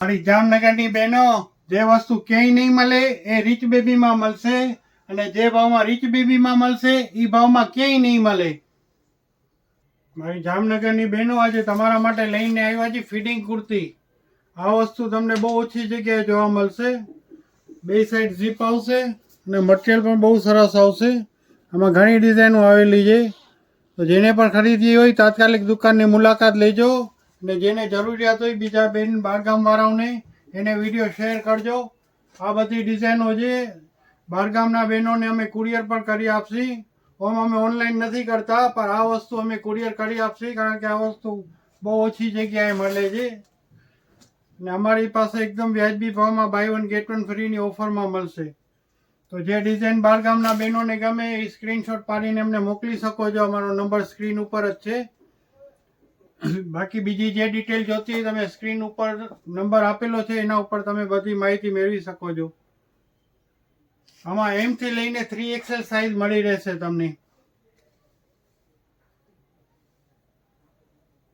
મારી જામનગરની બહેનો, જે વસ્તુ ક્યાંય નહીં મળે એ રીચ બેબીમાં મળશે, અને જે ભાવમાં રીચ બેબીમાં મળશે એ ભાવમાં ક્યાંય નહીં મળે. મારી જામનગરની બહેનો, આજે તમારા માટે લઈને આવ્યા છે ફિટિંગ કુર્તી. આ વસ્તુ તમને બહુ ઓછી જગ્યાએ જોવા મળશે. બે સાઈડ ઝીપ આવશે અને મટીરિયલ પણ બહુ સરસ આવશે. આમાં ઘણી ડિઝાઇનો આવેલી છે. તો જેને પણ ખરીદવી હોય તાત્કાલિક દુકાનની મુલાકાત લેજો, અને જેને જરૂરિયાત હોય બીજા બેન બહારગામવાળાઓને એને વિડીયો શેર કરજો. આ બધી ડિઝાઇનો છે. બહારગામના બહેનોને અમે કુરિયર પણ કરી આપશી. અમે ઓનલાઈન નથી કરતા, પણ આ વસ્તુ અમે કુરિયર કરી આપશી, કારણ કે આ વસ્તુ બહુ ઓછી જગ્યાએ મળે છે. અને અમારી પાસે એકદમ વ્યાજબી ભાવમાં બાય વન ગેટ વન ફ્રીની ઓફરમાં મળશે. તો જે ડિઝાઇન બહારગામના બહેનોને ગમે એ સ્ક્રીનશોટ પાડીને અમને મોકલી શકો છો. અમારો નંબર સ્ક્રીન ઉપર જ છે. બાકી બીજી જે ડિટેલ જોતી હોય તમે સ્ક્રીન ઉપર નંબર આપેલો છે એના ઉપર તમે બધી માહિતી મેળવી શકો છો. આમાં M થી લઈને 3XL સાઇઝ મળી રહેશે તમને.